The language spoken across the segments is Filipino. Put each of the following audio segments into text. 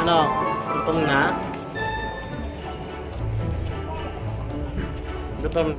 Ano? Gutom na? Gutom.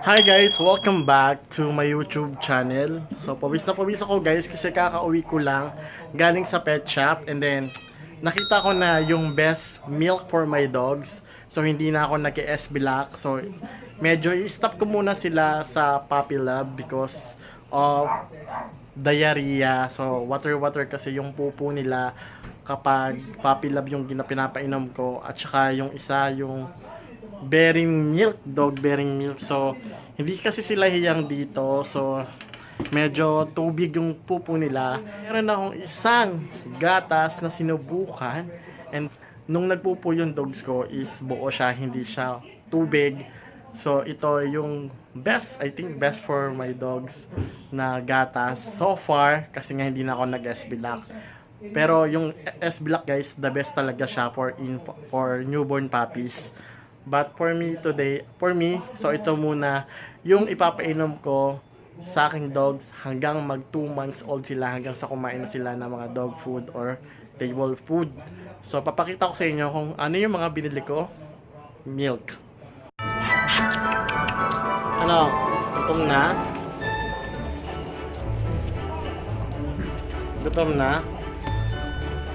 Hi guys! Welcome back to my YouTube channel. So, pawis na pawis ako guys kasi kakauwi ko lang galing sa pet shop. And then, nakita ko na yung best milk for my dogs. So, hindi na ako nag-SB lock. So, medyo i-stop ko muna sila sa Puppy Lab because of diarrhea. So, water kasi yung pupo nila kapag Puppy Lab yung pinapainom ko. At saka yung isa, yung bearing milk, dog bearing milk. So, hindi kasi sila hiyang dito. So, medyo tubig yung pupo nila. Meron akong isang gatas na sinubukan. And, nung nagpupo yung dogs ko is buo siya, hindi siya tubig. So, ito yung best, I think best for my dogs na gatas so far. Kasi nga hindi na ako nag-SB lock. Pero yung SB lock guys, the best talaga siya for newborn puppies. But for me today, so ito muna yung ipapainom ko sa aking dogs hanggang mag 2 months old sila, hanggang sa kumain na sila ng mga dog food or table food. So papakita ko sa inyo kung ano yung mga binili ko. Milk. Ano? Gutom na? Gutom na?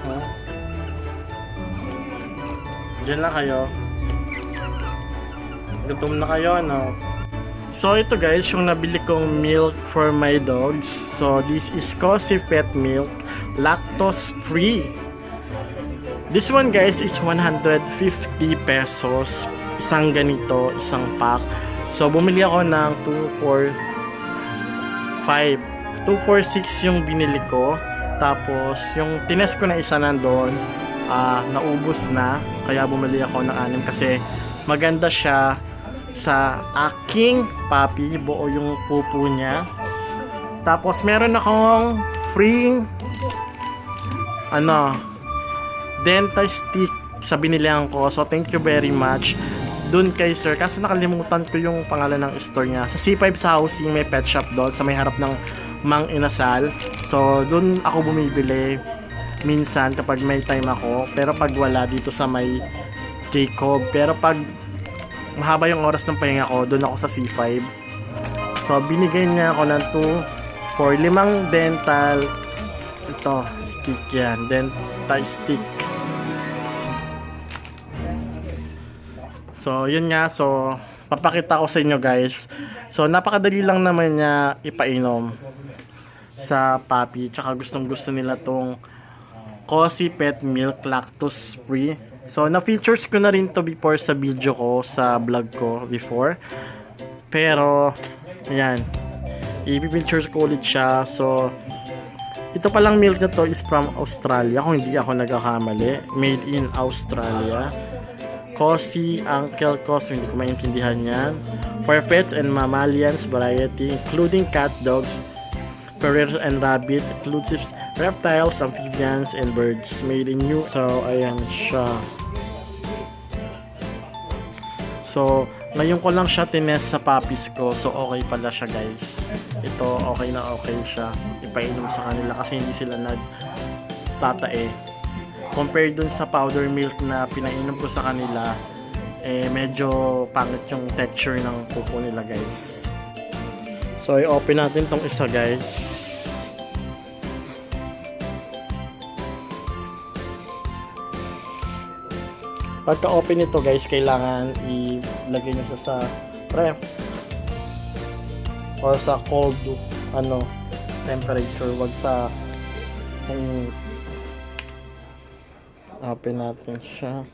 Huh? Diyan lang kayo. Gutom na kayo, no? So, ito guys, yung nabili kong milk for my dogs. So, this is Cosi Pet Milk. Lactose free. This one guys is 150 pesos. Isang ganito, isang pack. So, bumili ako ng 246 yung binili ko. Tapos, yung tinest ko na isa nandoon, naubos na. Kaya bumili ako ng 6 kasi maganda siya sa aking puppy, buo yung pupo niya. Tapos meron akong free dental stick sa binilihan ko. So thank you very much dun kay sir. Kaso nakalimutan ko yung pangalan ng store niya. Sa C5 sa housing may pet shop doon sa may harap ng Mang Inasal. So dun ako bumibili minsan kapag may time ako. Pero pag wala dito sa may Jacob. Pero pag mahaba yung oras ng pahinga ko, doon ako sa C5. So, binigay niya ako ng 2 for 5 dental stick yan. Dental stick. So, yun nga. So, papakita ko sa inyo guys. So, napakadali lang naman niya ipainom sa puppy. Tsaka gustong gusto nila tong Cosi Pet Milk Lactose Free. So, na-features ko na rin to before sa video ko, sa vlog ko before. Pero, ayan. I-features ko ulit siya. So, ito palang milk na to is from Australia. Kung hindi ako nagkakamali. Made in Australia. Cosi, Uncle Cosi. Hindi ko maintindihan yan. For pets and mammalians variety, including cat, dogs, furries and rabbit, inclusive reptiles, amphibians, and birds. Made in new. So, ayan siya. So, ngayon ko lang siya tinest sa puppies ko. So, okay pala siya guys. Ito, okay na okay siya. Ipainom sa kanila kasi hindi sila nagtatae. Compared dun sa powder milk na pinainom ko sa kanila, medyo pangit yung texture ng pupo nila guys. So, i-open natin tong isa guys. Pagka open nito guys, kailangan ilagay nyo sa ref or sa cold temperature. Wag sa open natin siya.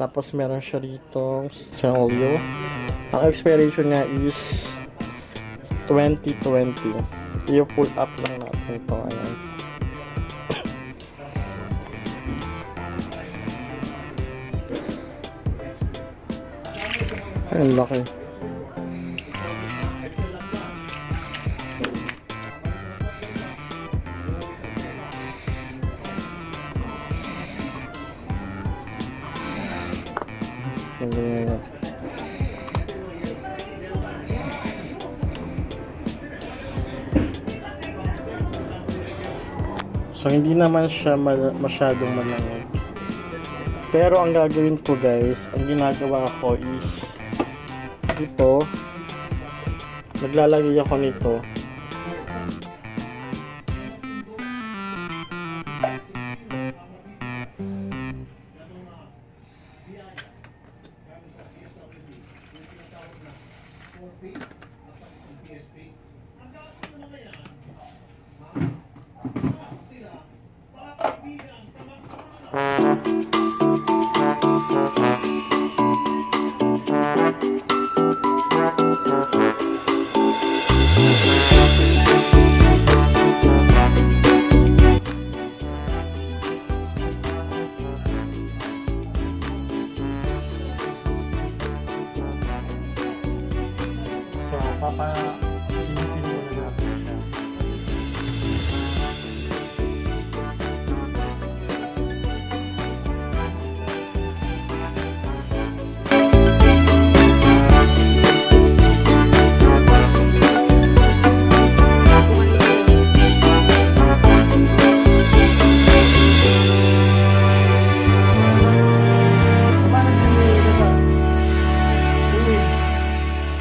Tapos meron siya rito Celio. Ang expiration niya is 2020. I-pull up lang natin ito. Ayan. Ayan, laki. So hindi naman siya masyadong malamig. Pero ang gagawin ko guys, ang ginagawa ko is ito, naglalagay ako nito. Papapinipin mo na natin siya.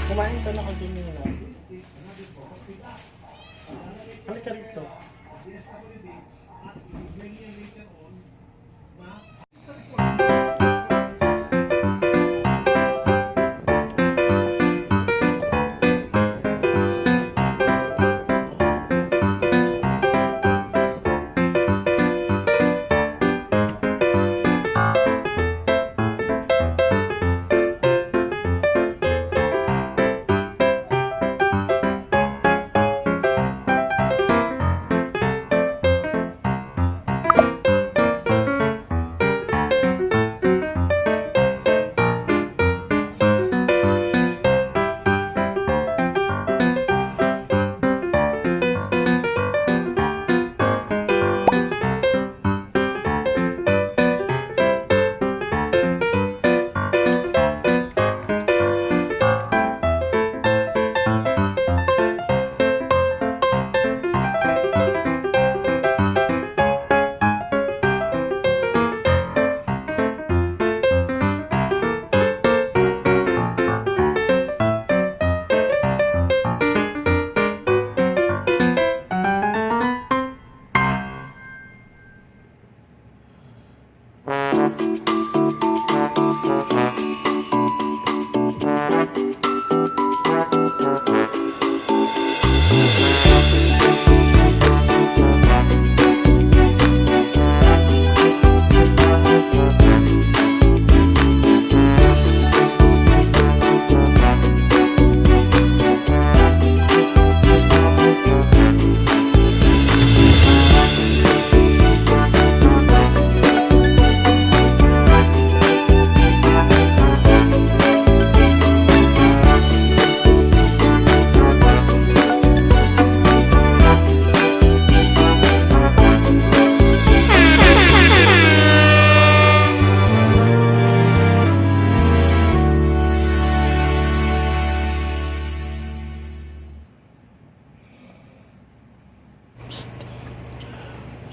Kumain ka na kung din nila. Halika rito.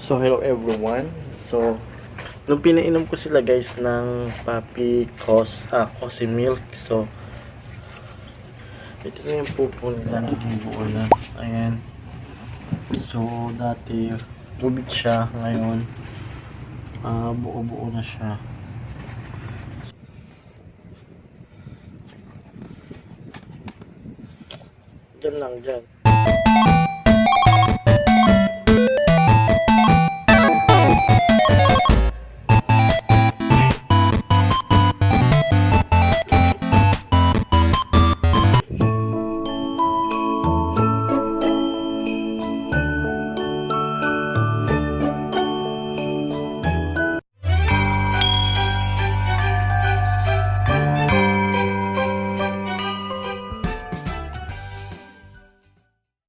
So hello everyone. So nung pinainom ko sila guys ng puppy Cosi milk. So ito na yung pupo nila, naging buo na. Ayan. So dati tubig siya, ngayon buo-buo na siya. Diyan lang, diyan.